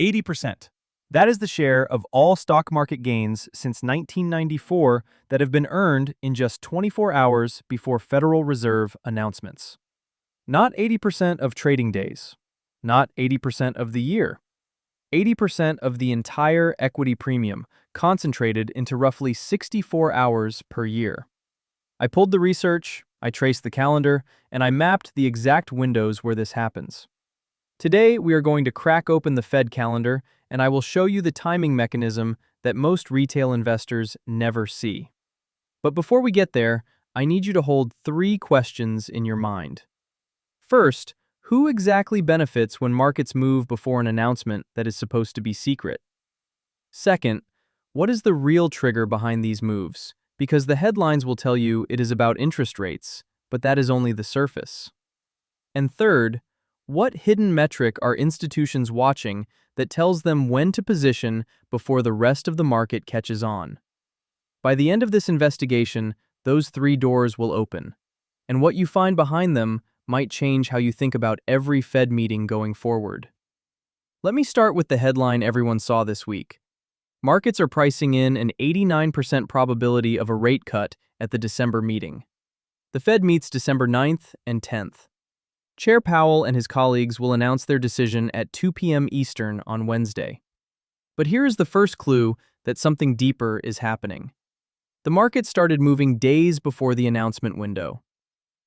80%. That is the share of all stock market gains since 1994 that have been earned in just 24 hours before Federal Reserve announcements. Not 80% of trading days, not 80% of the year, 80% of the entire equity premium concentrated into roughly 64 hours per year. I pulled the research, I traced the calendar, and I mapped the exact windows where this happens. Today, we are going to crack open the Fed calendar, and I will show you the timing mechanism that most retail investors never see. But before we get there, I need you to hold 3 questions in your mind. First, who exactly benefits when markets move before an announcement that is supposed to be secret? Second, what is the real trigger behind these moves? Because the headlines will tell you it is about interest rates, but that is only the surface. And third, what hidden metric are institutions watching that tells them when to position before the rest of the market catches on? By the end of this investigation, those 3 doors will open, and what you find behind them might change how you think about every Fed meeting going forward. Let me start with the headline everyone saw this week. Markets are pricing in an 89% probability of a rate cut at the December meeting. The Fed meets December 9th and 10th. Chair Powell and his colleagues will announce their decision at 2 p.m. Eastern on Wednesday. But here is the first clue that something deeper is happening. The market started moving days before the announcement window.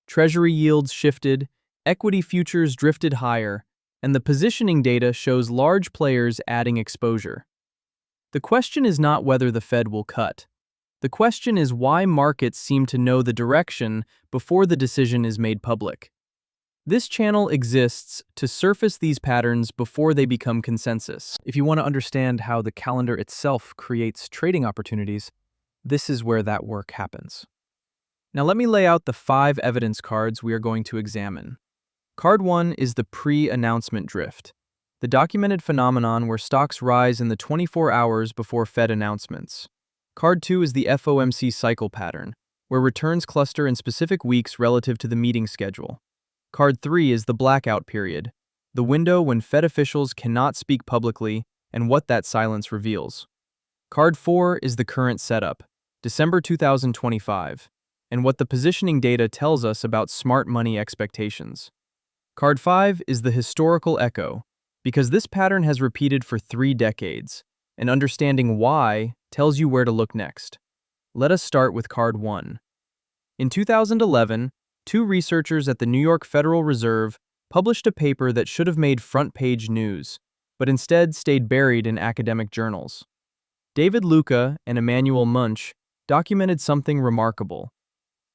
Treasury yields shifted, equity futures drifted higher, and the positioning data shows large players adding exposure. The question is not whether the Fed will cut. The question is why markets seem to know the direction before the decision is made public. This channel exists to surface these patterns before they become consensus. If you want to understand how the calendar itself creates trading opportunities, this is where that work happens. Now let me lay out the 5 evidence cards we are going to examine. Card 1 is the pre-announcement drift, the documented phenomenon where stocks rise in the 24 hours before Fed announcements. Card 2 is the FOMC cycle pattern, where returns cluster in specific weeks relative to the meeting schedule. Card 3 is the blackout period, the window when Fed officials cannot speak publicly and what that silence reveals. Card 4 is the current setup, December 2025, and what the positioning data tells us about smart money expectations. Card 5 is the historical echo, because this pattern has repeated for 3 decades, and understanding why tells you where to look next. Let us start with Card 1. In 2011, 2 researchers at the New York Federal Reserve published a paper that should have made front-page news, but instead stayed buried in academic journals. David Luca and Emmanuel Munch documented something remarkable.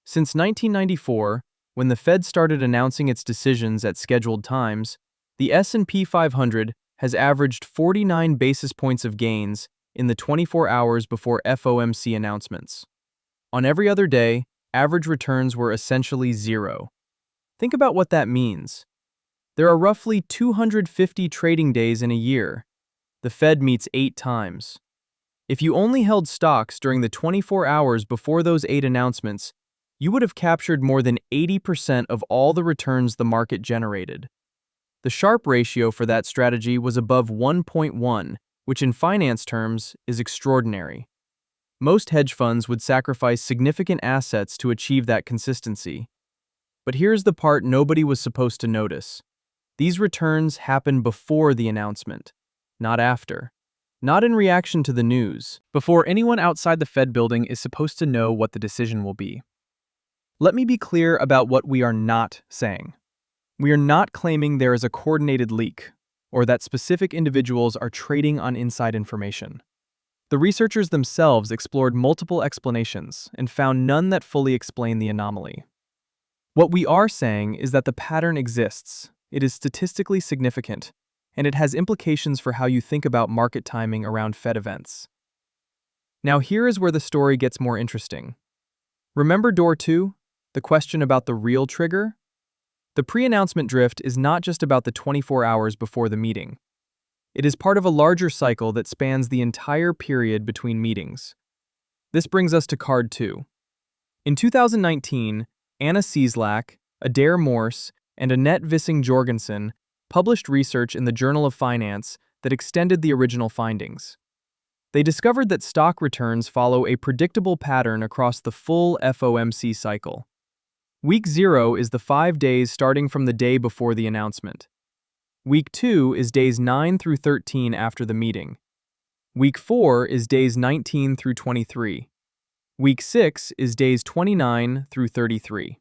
Since 1994, when the Fed started announcing its decisions at scheduled times, the S&P 500 has averaged 49 basis points of gains in the 24 hours before FOMC announcements. On every other day, average returns were essentially 0. Think about what that means. There are roughly 250 trading days in a year. The Fed meets 8 times. If you only held stocks during the 24 hours before those 8 announcements, you would have captured more than 80% of all the returns the market generated. The Sharpe ratio for that strategy was above 1.1, which in finance terms is extraordinary. Most hedge funds would sacrifice significant assets to achieve that consistency. But here's the part nobody was supposed to notice. These returns happen before the announcement, not after. Not in reaction to the news, before anyone outside the Fed building is supposed to know what the decision will be. Let me be clear about what we are not saying. We are not claiming there is a coordinated leak, or that specific individuals are trading on inside information. The researchers themselves explored multiple explanations and found none that fully explain the anomaly. What we are saying is that the pattern exists, it is statistically significant, and it has implications for how you think about market timing around Fed events. Now here is where the story gets more interesting. Remember door 2, the question about the real trigger? The pre-announcement drift is not just about the 24 hours before the meeting. It is part of a larger cycle that spans the entire period between meetings. This brings us to card 2. In 2019, Anna Cieslak, Adair Morse, and Annette Vissing Jorgensen published research in the Journal of Finance that extended the original findings. They discovered that stock returns follow a predictable pattern across the full FOMC cycle. Week 0 is the 5 days starting from the day before the announcement. Week 2 is days 9 through 13 after the meeting. Week 4 is days 19 through 23. Week 6 is days 29 through 33.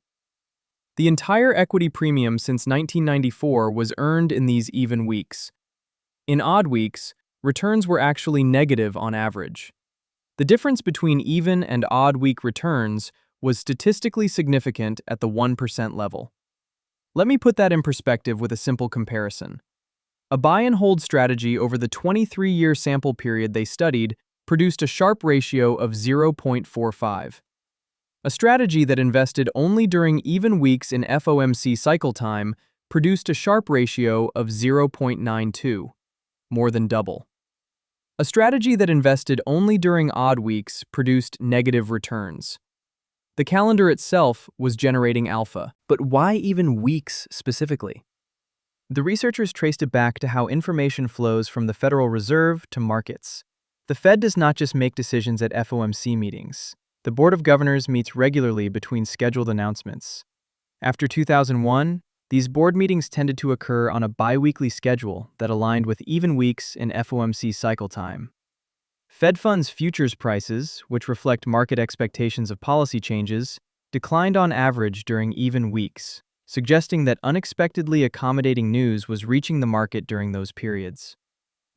The entire equity premium since 1994 was earned in these even weeks. In odd weeks, returns were actually negative on average. The difference between even and odd week returns was statistically significant at the 1% level. Let me put that in perspective with a simple comparison. A buy and hold strategy over the 23-year sample period they studied produced a Sharpe ratio of 0.45. A strategy that invested only during even weeks in FOMC cycle time produced a Sharpe ratio of 0.92, more than double. A strategy that invested only during odd weeks produced negative returns. The calendar itself was generating alpha. But why even weeks specifically? The researchers traced it back to how information flows from the Federal Reserve to markets. The Fed does not just make decisions at FOMC meetings. The Board of Governors meets regularly between scheduled announcements. After 2001, these board meetings tended to occur on a bi-weekly schedule that aligned with even weeks in FOMC cycle time. Fed funds futures prices, which reflect market expectations of policy changes, declined on average during even weeks, suggesting that unexpectedly accommodating news was reaching the market during those periods.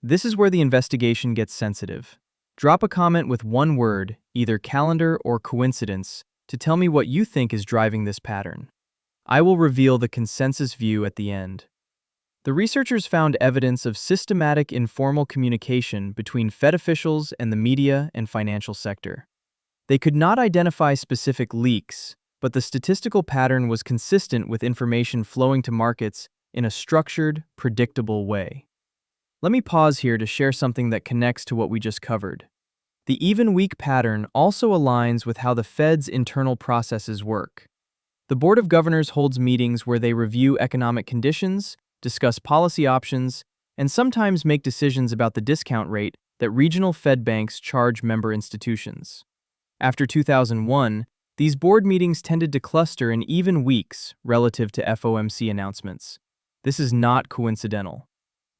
This is where the investigation gets sensitive. Drop a comment with one word, either calendar or coincidence, to tell me what you think is driving this pattern. I will reveal the consensus view at the end. The researchers found evidence of systematic informal communication between Fed officials and the media and financial sector. They could not identify specific leaks, but the statistical pattern was consistent with information flowing to markets in a structured, predictable way. Let me pause here to share something that connects to what we just covered. The even week pattern also aligns with how the Fed's internal processes work. The Board of Governors holds meetings where they review economic conditions, discuss policy options, and sometimes make decisions about the discount rate that regional Fed banks charge member institutions. After 2001, these board meetings tended to cluster in even weeks relative to FOMC announcements. This is not coincidental.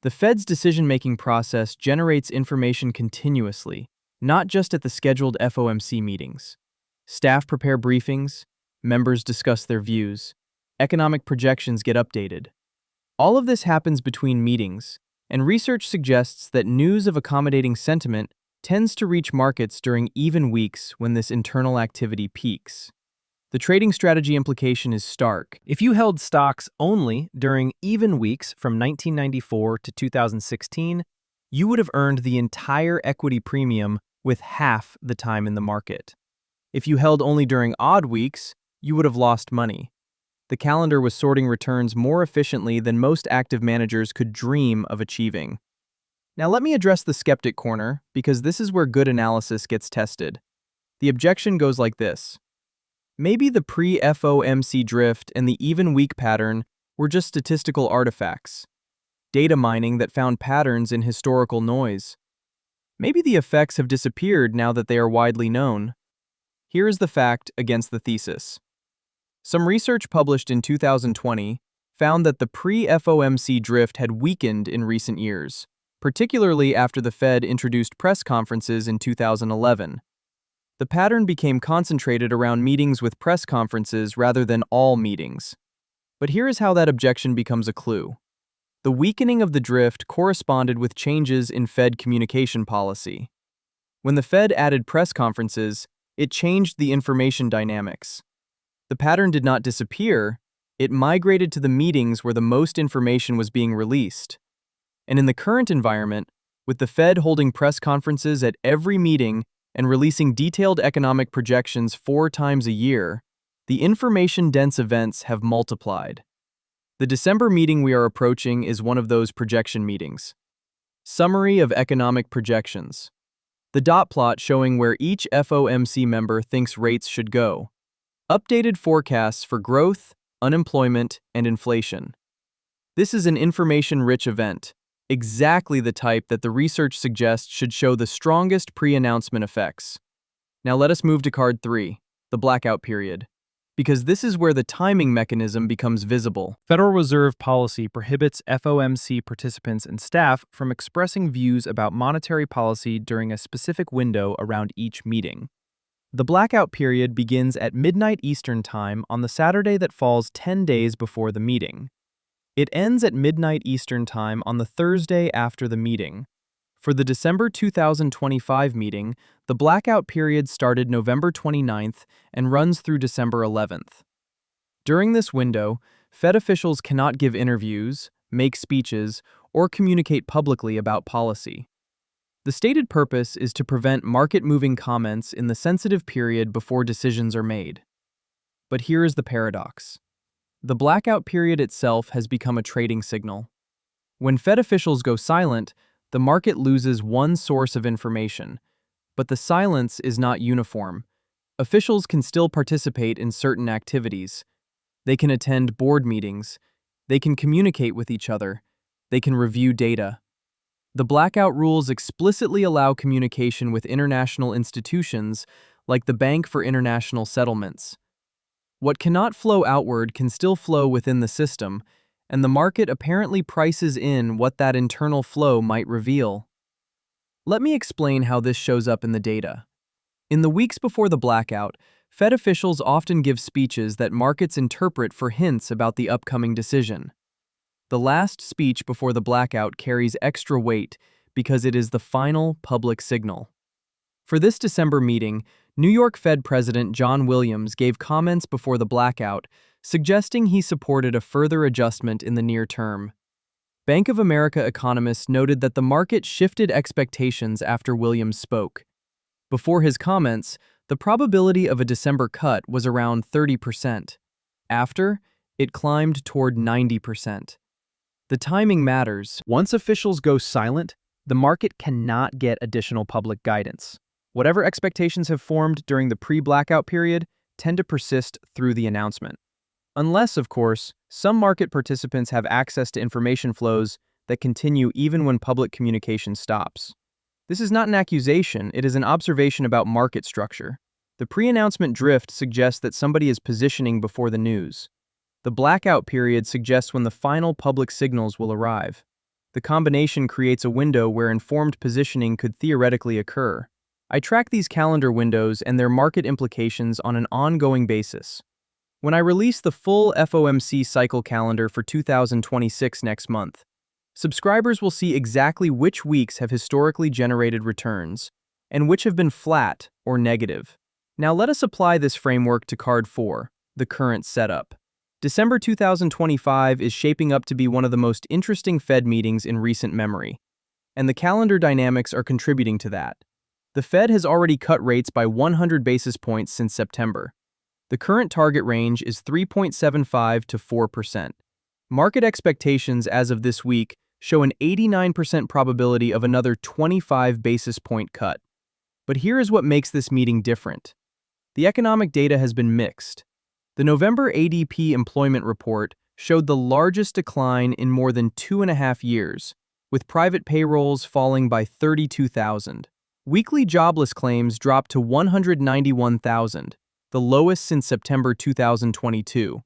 The Fed's decision-making process generates information continuously, not just at the scheduled FOMC meetings. Staff prepare briefings, members discuss their views, economic projections get updated. All of this happens between meetings, and research suggests that news of accommodating sentiment tends to reach markets during even weeks when this internal activity peaks. The trading strategy implication is stark. If you held stocks only during even weeks from 1994 to 2016, you would have earned the entire equity premium with half the time in the market. If you held only during odd weeks, you would have lost money. The calendar was sorting returns more efficiently than most active managers could dream of achieving. Now let me address the skeptic corner, because this is where good analysis gets tested. The objection goes like this. Maybe the pre-FOMC drift and the even week pattern were just statistical artifacts, data mining that found patterns in historical noise. Maybe the effects have disappeared now that they are widely known. Here is the fact against the thesis. Some research published in 2020 found that the pre-FOMC drift had weakened in recent years, particularly after the Fed introduced press conferences in 2011. The pattern became concentrated around meetings with press conferences rather than all meetings. But here is how that objection becomes a clue. The weakening of the drift corresponded with changes in Fed communication policy. When the Fed added press conferences, it changed the information dynamics. The pattern did not disappear, it migrated to the meetings where the most information was being released. And in the current environment, with the Fed holding press conferences at every meeting and releasing detailed economic projections 4 times a year, the information-dense events have multiplied. The December meeting we are approaching is one of those projection meetings. Summary of economic projections. The dot plot showing where each FOMC member thinks rates should go. Updated forecasts for growth, unemployment, and inflation. This is an information-rich event. Exactly the type that the research suggests should show the strongest pre-announcement effects. Now let us move to card 3, the blackout period, because this is where the timing mechanism becomes visible. Federal Reserve policy prohibits FOMC participants and staff from expressing views about monetary policy during a specific window around each meeting. The blackout period begins at midnight Eastern Time on the Saturday that falls 10 days before the meeting. It ends at midnight Eastern Time on the Thursday after the meeting. For the December 2025 meeting, the blackout period started November 29th and runs through December 11th. During this window, Fed officials cannot give interviews, make speeches, or communicate publicly about policy. The stated purpose is to prevent market-moving comments in the sensitive period before decisions are made. But here is the paradox. The blackout period itself has become a trading signal. When Fed officials go silent, the market loses one source of information, but the silence is not uniform. Officials can still participate in certain activities. They can attend board meetings. They can communicate with each other. They can review data. The blackout rules explicitly allow communication with international institutions like the Bank for International Settlements. What cannot flow outward can still flow within the system, and the market apparently prices in what that internal flow might reveal. Let me explain how this shows up in the data. In the weeks before the blackout, Fed officials often give speeches that markets interpret for hints about the upcoming decision. The last speech before the blackout carries extra weight because it is the final public signal. For this December meeting, New York Fed President John Williams gave comments before the blackout, suggesting he supported a further adjustment in the near term. Bank of America economists noted that the market shifted expectations after Williams spoke. Before his comments, the probability of a December cut was around 30%. After, it climbed toward 90%. The timing matters. Once officials go silent, the market cannot get additional public guidance. Whatever expectations have formed during the pre-blackout period tend to persist through the announcement. Unless, of course, some market participants have access to information flows that continue even when public communication stops. This is not an accusation, it is an observation about market structure. The pre-announcement drift suggests that somebody is positioning before the news. The blackout period suggests when the final public signals will arrive. The combination creates a window where informed positioning could theoretically occur. I track these calendar windows and their market implications on an ongoing basis. When I release the full FOMC cycle calendar for 2026 next month, subscribers will see exactly which weeks have historically generated returns and which have been flat or negative. Now let us apply this framework to card 4, the current setup. December 2025 is shaping up to be one of the most interesting Fed meetings in recent memory, and the calendar dynamics are contributing to that. The Fed has already cut rates by 100 basis points since September. The current target range is 3.75 to 4%. Market expectations as of this week show an 89% probability of another 25 basis point cut. But here is what makes this meeting different. The economic data has been mixed. The November ADP employment report showed the largest decline in more than 2.5 years, with private payrolls falling by 32,000. Weekly jobless claims dropped to 191,000, the lowest since September 2022.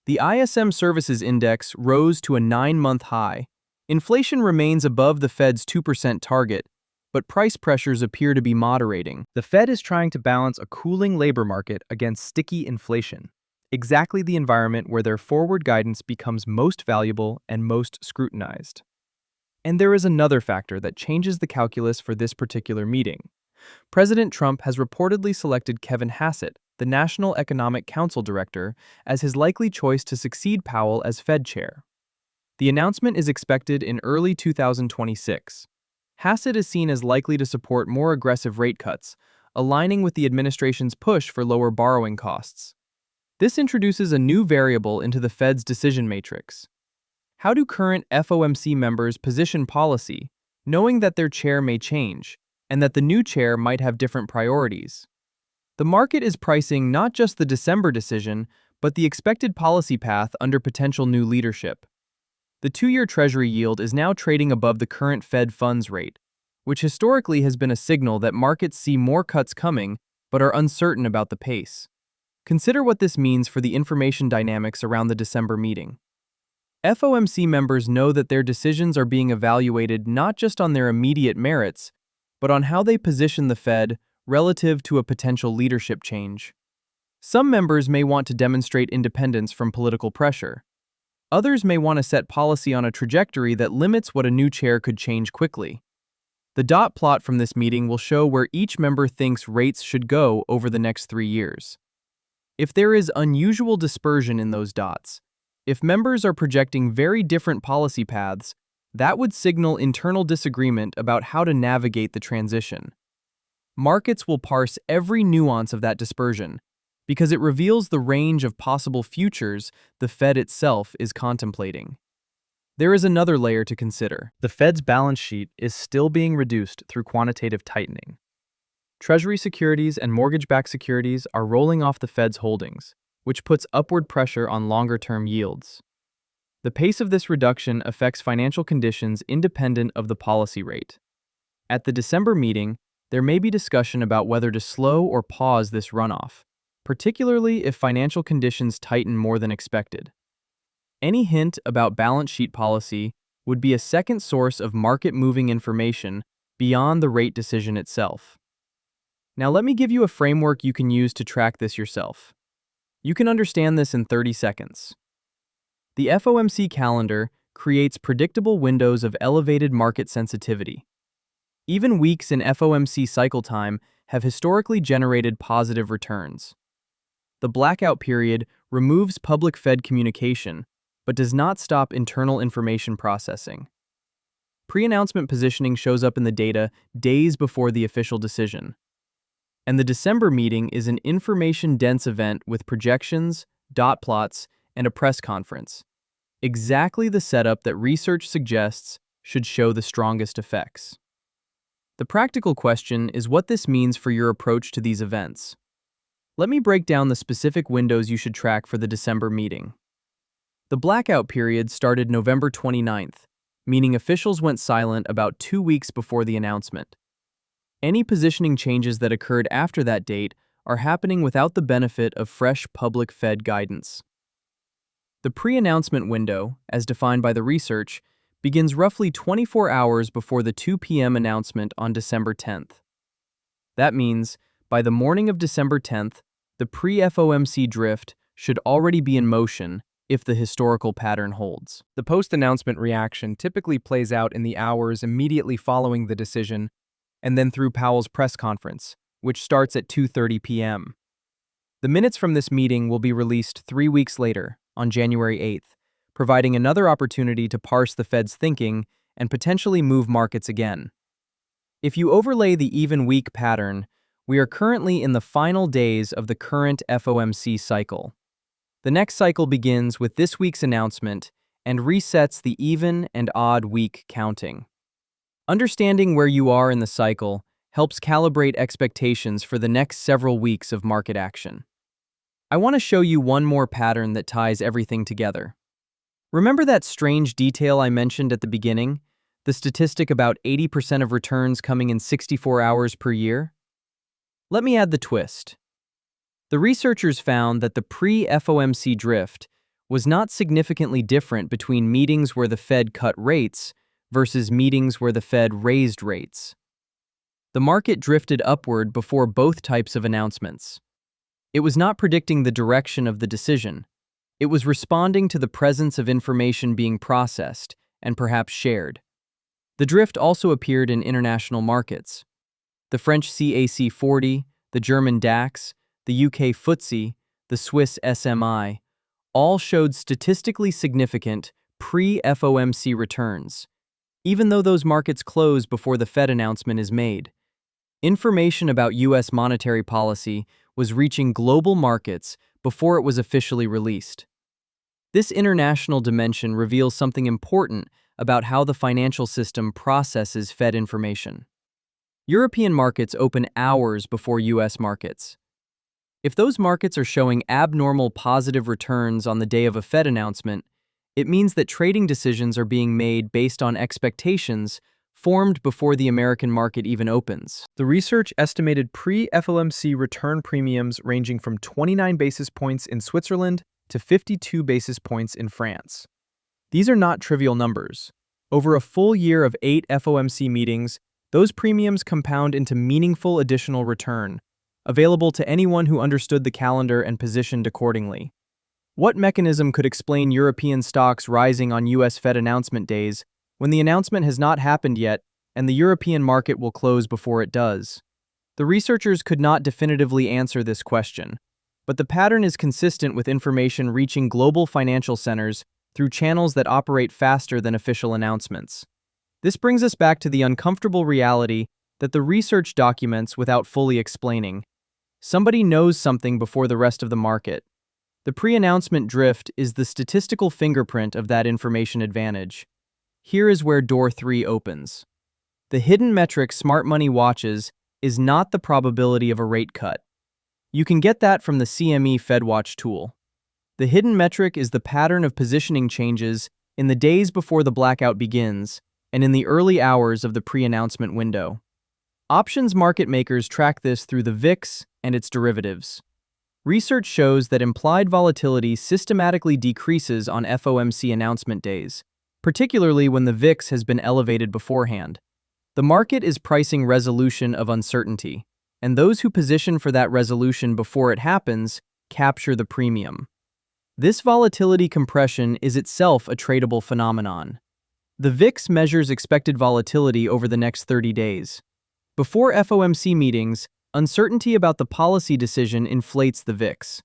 The ISM Services Index rose to a 9-month high. Inflation remains above the Fed's 2% target, but price pressures appear to be moderating. The Fed is trying to balance a cooling labor market against sticky inflation, exactly the environment where their forward guidance becomes most valuable and most scrutinized. And there is another factor that changes the calculus for this particular meeting. President Trump has reportedly selected Kevin Hassett, the National Economic Council Director, as his likely choice to succeed Powell as Fed chair. The announcement is expected in early 2026. Hassett is seen as likely to support more aggressive rate cuts, aligning with the administration's push for lower borrowing costs. This introduces a new variable into the Fed's decision matrix. How do current FOMC members position policy, knowing that their chair may change, and that the new chair might have different priorities? The market is pricing not just the December decision, but the expected policy path under potential new leadership. The 2-year Treasury yield is now trading above the current Fed funds rate, which historically has been a signal that markets see more cuts coming but are uncertain about the pace. Consider what this means for the information dynamics around the December meeting. FOMC members know that their decisions are being evaluated not just on their immediate merits, but on how they position the Fed relative to a potential leadership change. Some members may want to demonstrate independence from political pressure. Others may want to set policy on a trajectory that limits what a new chair could change quickly. The dot plot from this meeting will show where each member thinks rates should go over the next 3 years. If there is unusual dispersion in those dots, if members are projecting very different policy paths, that would signal internal disagreement about how to navigate the transition. Markets will parse every nuance of that dispersion because it reveals the range of possible futures the Fed itself is contemplating. There is another layer to consider. The Fed's balance sheet is still being reduced through quantitative tightening. Treasury securities and mortgage-backed securities are rolling off the Fed's holdings, which puts upward pressure on longer-term yields. The pace of this reduction affects financial conditions independent of the policy rate. At the December meeting, there may be discussion about whether to slow or pause this runoff, particularly if financial conditions tighten more than expected. Any hint about balance sheet policy would be a second source of market-moving information beyond the rate decision itself. Now let me give you a framework you can use to track this yourself. You can understand this in 30 seconds. The FOMC calendar creates predictable windows of elevated market sensitivity. Even weeks in FOMC cycle time have historically generated positive returns. The blackout period removes public Fed communication, but does not stop internal information processing. Pre-announcement positioning shows up in the data days before the official decision. And the December meeting is an information-dense event with projections, dot plots, and a press conference. Exactly the setup that research suggests should show the strongest effects. The practical question is what this means for your approach to these events. Let me break down the specific windows you should track for the December meeting. The blackout period started November 29th, meaning officials went silent about 2 weeks before the announcement. Any positioning changes that occurred after that date are happening without the benefit of fresh public Fed guidance. The pre-announcement window, as defined by the research, begins roughly 24 hours before the 2 p.m. announcement on December 10th. That means, by the morning of December 10th, the pre-FOMC drift should already be in motion if the historical pattern holds. The post-announcement reaction typically plays out in the hours immediately following the decision and then through Powell's press conference, which starts at 2:30 p.m. The minutes from this meeting will be released 3 weeks later, on January 8th, providing another opportunity to parse the Fed's thinking and potentially move markets again. If you overlay the even week pattern, we are currently in the final days of the current FOMC cycle. The next cycle begins with this week's announcement and resets the even and odd week counting. Understanding where you are in the cycle helps calibrate expectations for the next several weeks of market action. I want to show you one more pattern that ties everything together. Remember that strange detail I mentioned at the beginning? The statistic about 80% of returns coming in 64 hours per year? Let me add the twist. The researchers found that the pre-FOMC drift was not significantly different between meetings where the Fed cut rates versus meetings where the Fed raised rates. The market drifted upward before both types of announcements. It was not predicting the direction of the decision. It was responding to the presence of information being processed and perhaps shared. The drift also appeared in international markets. The French CAC 40, the German DAX, the UK FTSE, the Swiss SMI, all showed statistically significant pre-FOMC returns, even though those markets close before the Fed announcement is made. Information about U.S. monetary policy was reaching global markets before it was officially released. This international dimension reveals something important about how the financial system processes Fed information. European markets open hours before U.S. markets. If those markets are showing abnormal positive returns on the day of a Fed announcement, It means that trading decisions are being made based on expectations formed before the American market even opens. The research estimated pre-FOMC return premiums ranging from 29 basis points in Switzerland to 52 basis points in France. These are not trivial numbers. Over a full year of 8 FOMC meetings, those premiums compound into meaningful additional return, available to anyone who understood the calendar and positioned accordingly. What mechanism could explain European stocks rising on US Fed announcement days when the announcement has not happened yet and the European market will close before it does? The researchers could not definitively answer this question, but the pattern is consistent with information reaching global financial centers through channels that operate faster than official announcements. This brings us back to the uncomfortable reality that the research documents without fully explaining. Somebody knows something before the rest of the market. The pre-announcement drift is the statistical fingerprint of that information advantage. Here is where door 3 opens. The hidden metric smart money watches is not the probability of a rate cut. You can get that from the CME FedWatch tool. The hidden metric is the pattern of positioning changes in the days before the blackout begins and in the early hours of the pre-announcement window. Options market makers track this through the VIX and its derivatives. Research shows that implied volatility systematically decreases on FOMC announcement days, particularly when the VIX has been elevated beforehand. The market is pricing resolution of uncertainty, and those who position for that resolution before it happens capture the premium. This volatility compression is itself a tradable phenomenon. The VIX measures expected volatility over the next 30 days. Before FOMC meetings, uncertainty about the policy decision inflates the VIX.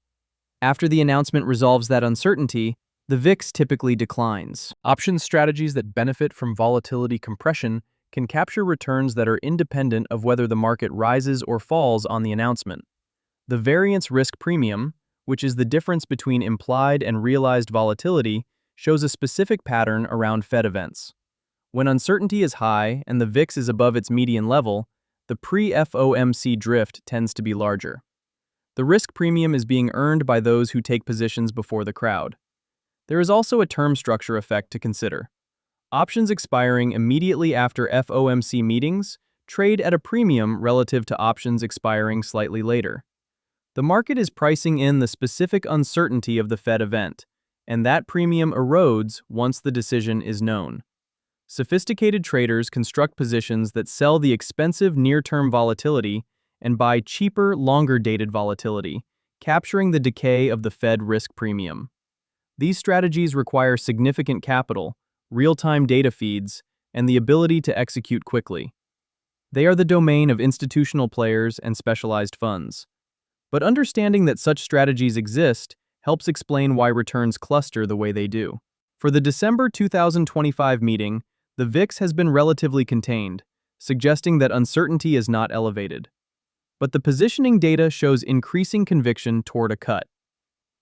After the announcement resolves that uncertainty, the VIX typically declines. Options strategies that benefit from volatility compression can capture returns that are independent of whether the market rises or falls on the announcement. The variance risk premium, which is the difference between implied and realized volatility, shows a specific pattern around Fed events. When uncertainty is high and the VIX is above its median level, the pre-FOMC drift tends to be larger. The risk premium is being earned by those who take positions before the crowd. There is also a term structure effect to consider. Options expiring immediately after FOMC meetings trade at a premium relative to options expiring slightly later. The market is pricing in the specific uncertainty of the Fed event, and that premium erodes once the decision is known. Sophisticated traders construct positions that sell the expensive near-term volatility and buy cheaper, longer-dated volatility, capturing the decay of the Fed risk premium. These strategies require significant capital, real-time data feeds, and the ability to execute quickly. They are the domain of institutional players and specialized funds. But understanding that such strategies exist helps explain why returns cluster the way they do. For the December 2025 meeting, the VIX has been relatively contained, suggesting that uncertainty is not elevated. But the positioning data shows increasing conviction toward a cut.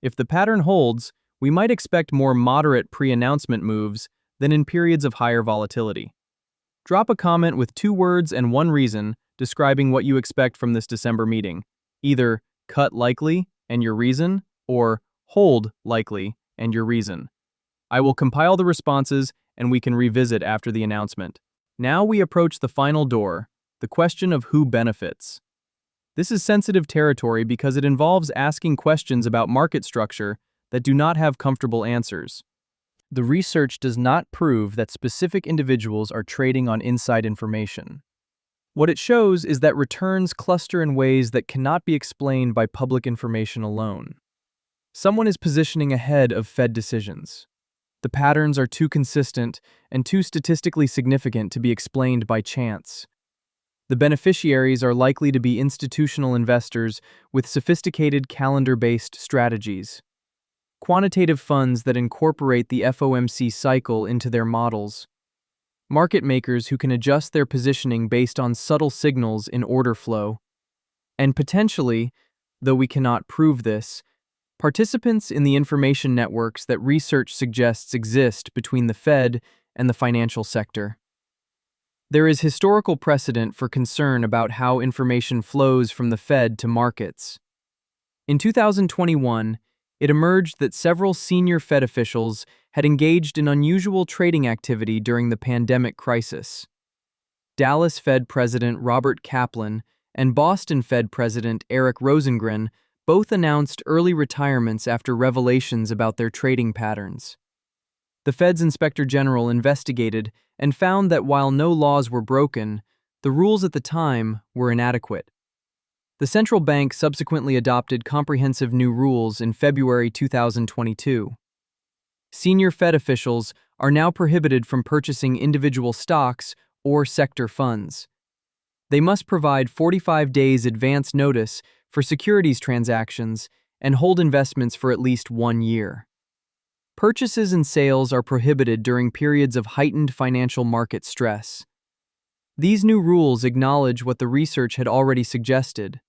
If the pattern holds, we might expect more moderate pre-announcement moves than in periods of higher volatility. Drop a comment with 2 words and 1 reason describing what you expect from this December meeting. Either cut likely and your reason, or hold likely and your reason. I will compile the responses and we can revisit after the announcement. Now we approach the final door, the question of who benefits. This is sensitive territory because it involves asking questions about market structure that do not have comfortable answers. The research does not prove that specific individuals are trading on inside information. What it shows is that returns cluster in ways that cannot be explained by public information alone. Someone is positioning ahead of Fed decisions. The patterns are too consistent and too statistically significant to be explained by chance. The beneficiaries are likely to be institutional investors with sophisticated calendar-based strategies. Quantitative funds that incorporate the FOMC cycle into their models. Market makers who can adjust their positioning based on subtle signals in order flow. And potentially, though we cannot prove this, participants in the information networks that research suggests exist between the Fed and the financial sector. There is historical precedent for concern about how information flows from the Fed to markets. In 2021, it emerged that several senior Fed officials had engaged in unusual trading activity during the pandemic crisis. Dallas Fed President Robert Kaplan and Boston Fed President Eric Rosengren both announced early retirements after revelations about their trading patterns. The Fed's Inspector General investigated and found that while no laws were broken, the rules at the time were inadequate. The central bank subsequently adopted comprehensive new rules in February 2022. Senior Fed officials are now prohibited from purchasing individual stocks or sector funds. They must provide 45 days advance notice for securities transactions and hold investments for at least 1 year. Purchases and sales are prohibited during periods of heightened financial market stress. These new rules acknowledge what the research had already suggested.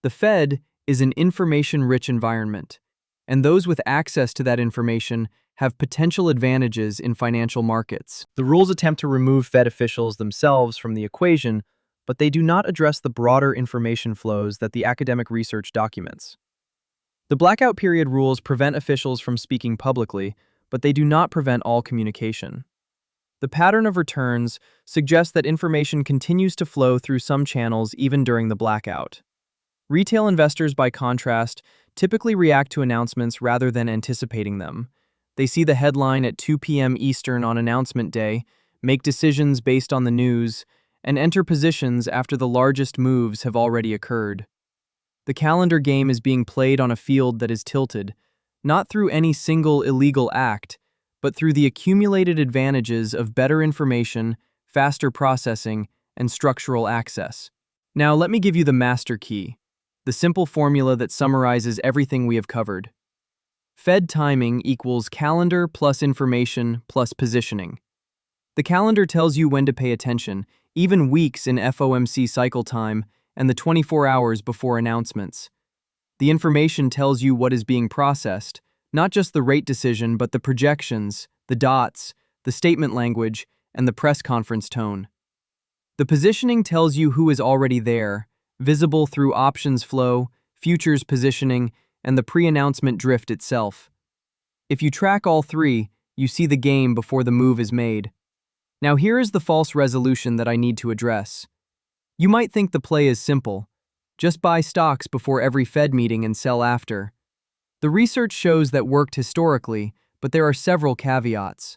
The Fed is an information-rich environment, and those with access to that information have potential advantages in financial markets. The rules attempt to remove Fed officials themselves from the equation, but they do not address the broader information flows that the academic research documents. The blackout period rules prevent officials from speaking publicly, but they do not prevent all communication. The pattern of returns suggests that information continues to flow through some channels even during the blackout. Retail investors, by contrast, typically react to announcements rather than anticipating them. They see the headline at 2 p.m. Eastern on announcement day, make decisions based on the news, and enter positions after the largest moves have already occurred. The calendar game is being played on a field that is tilted, not through any single illegal act, but through the accumulated advantages of better information, faster processing, and structural access. Now let me give you the master key, the simple formula that summarizes everything we have covered. Fed timing equals calendar plus information plus positioning. The calendar tells you when to pay attention, even weeks in FOMC cycle time, and the 24 hours before announcements. The information tells you what is being processed, not just the rate decision, but the projections, the dots, the statement language, and the press conference tone. The positioning tells you who is already there, visible through options flow, futures positioning, and the pre-announcement drift itself. If you track all three, you see the game before the move is made. Now here is the false resolution that I need to address. You might think the play is simple. Just buy stocks before every Fed meeting and sell after. The research shows that worked historically, but there are several caveats.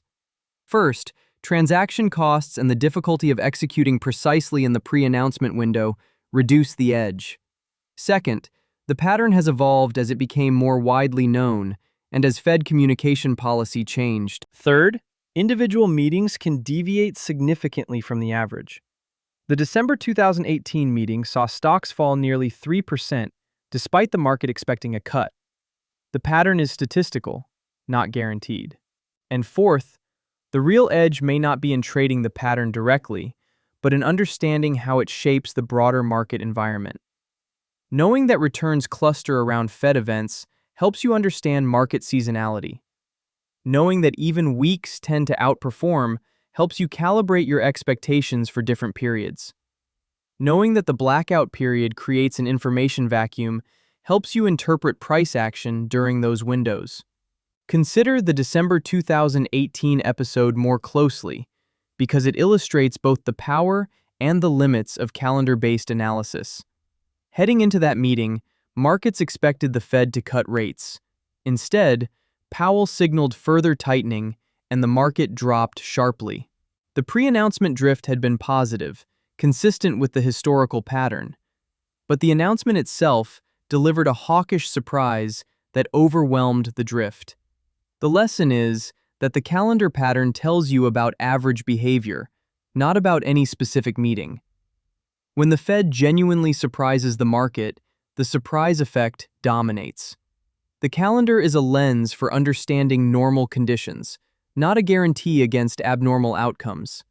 First, transaction costs and the difficulty of executing precisely in the pre-announcement window reduce the edge. Second, the pattern has evolved as it became more widely known and as Fed communication policy changed. Third, individual meetings can deviate significantly from the average. The December 2018 meeting saw stocks fall nearly 3%, despite the market expecting a cut. The pattern is statistical, not guaranteed. And fourth, the real edge may not be in trading the pattern directly, but in understanding how it shapes the broader market environment. Knowing that returns cluster around Fed events helps you understand market seasonality. Knowing that even weeks tend to outperform helps you calibrate your expectations for different periods. Knowing that the blackout period creates an information vacuum helps you interpret price action during those windows. Consider the December 2018 episode more closely, because it illustrates both the power and the limits of calendar-based analysis. Heading into that meeting, markets expected the Fed to cut rates. Instead, Powell signaled further tightening, and the market dropped sharply. The pre-announcement drift had been positive, consistent with the historical pattern. But the announcement itself delivered a hawkish surprise that overwhelmed the drift. The lesson is that the calendar pattern tells you about average behavior, not about any specific meeting. When the Fed genuinely surprises the market, the surprise effect dominates. The calendar is a lens for understanding normal conditions, not a guarantee against abnormal outcomes.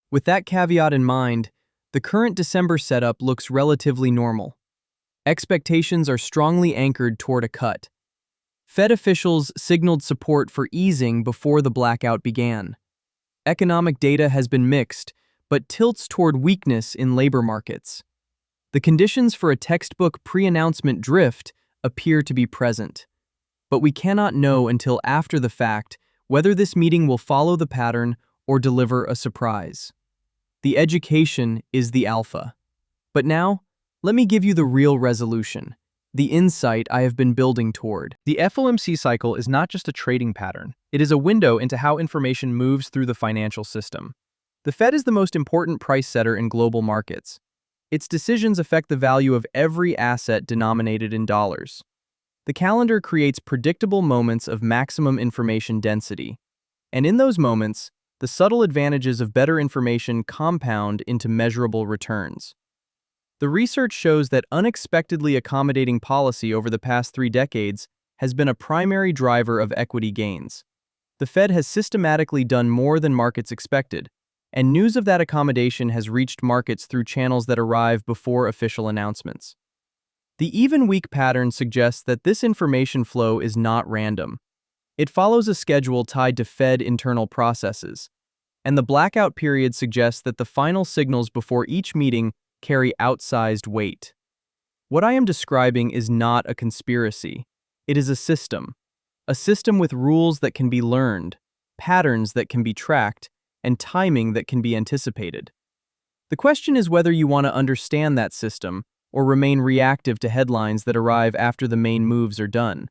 With that caveat in mind, the current December setup looks relatively normal. Expectations are strongly anchored toward a cut. Fed officials signaled support for easing before the blackout began. Economic data has been mixed, but tilts toward weakness in labor markets. The conditions for a textbook pre-announcement drift appear to be present. But we cannot know until after the fact whether this meeting will follow the pattern or deliver a surprise. The education is the alpha. But now, let me give you the real resolution, the insight I have been building toward. The FOMC cycle is not just a trading pattern. It is a window into how information moves through the financial system. The Fed is the most important price setter in global markets. Its decisions affect the value of every asset denominated in dollars. The calendar creates predictable moments of maximum information density. And in those moments, the subtle advantages of better information compound into measurable returns. The research shows that unexpectedly accommodating policy over the past 3 decades has been a primary driver of equity gains. The Fed has systematically done more than markets expected, and news of that accommodation has reached markets through channels that arrive before official announcements. The even week pattern suggests that this information flow is not random. It follows a schedule tied to Fed internal processes, and the blackout period suggests that the final signals before each meeting carry outsized weight. What I am describing is not a conspiracy. It is a system with rules that can be learned, patterns that can be tracked, and timing that can be anticipated. The question is whether you want to understand that system or remain reactive to headlines that arrive after the main moves are done.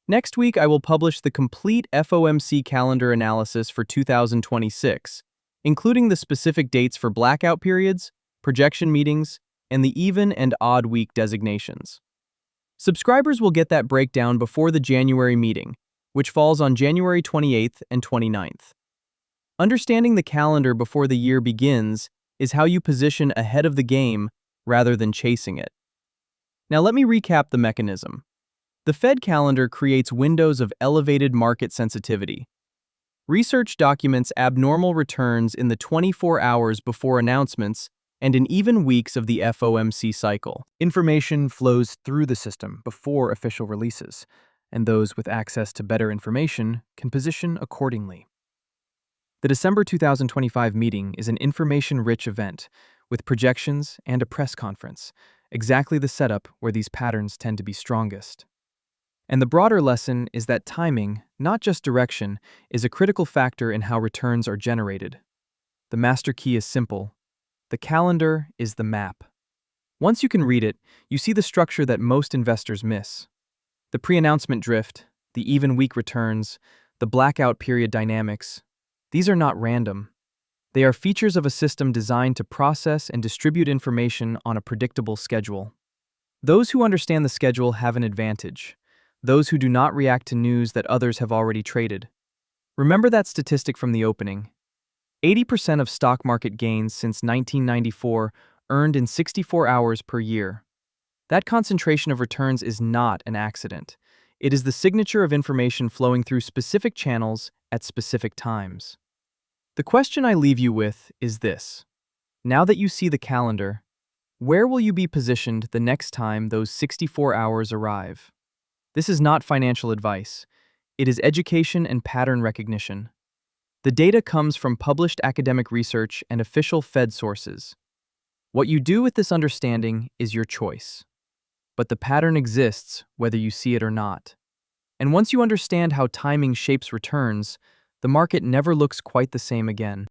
Next week, I will publish the complete FOMC calendar analysis for 2026, including the specific dates for blackout periods, projection meetings, and the even and odd week designations. Subscribers will get that breakdown before the January meeting, which falls on January 28th and 29th. Understanding the calendar before the year begins is how you position ahead of the game rather than chasing it. Now let me recap the mechanism. The Fed calendar creates windows of elevated market sensitivity. Research documents abnormal returns in the 24 hours before announcements and in even weeks of the FOMC cycle. Information flows through the system before official releases, and those with access to better information can position accordingly. The December 2025 meeting is an information-rich event with projections and a press conference, exactly the setup where these patterns tend to be strongest. And the broader lesson is that timing, not just direction, is a critical factor in how returns are generated. The master key is simple. The calendar is the map. Once you can read it, you see the structure that most investors miss. The pre-announcement drift, the even week returns, the blackout period dynamics. These are not random. They are features of a system designed to process and distribute information on a predictable schedule. Those who understand the schedule have an advantage. Those who do not react to news that others have already traded. Remember that statistic from the opening. 80% of stock market gains since 1994 earned in 64 hours per year. That concentration of returns is not an accident. It is the signature of information flowing through specific channels at specific times. The question I leave you with is this. Now that you see the calendar, where will you be positioned the next time those 64 hours arrive? This is not financial advice. It is education and pattern recognition. The data comes from published academic research and official Fed sources. What you do with this understanding is your choice. But the pattern exists whether you see it or not. And once you understand how timing shapes returns, the market never looks quite the same again.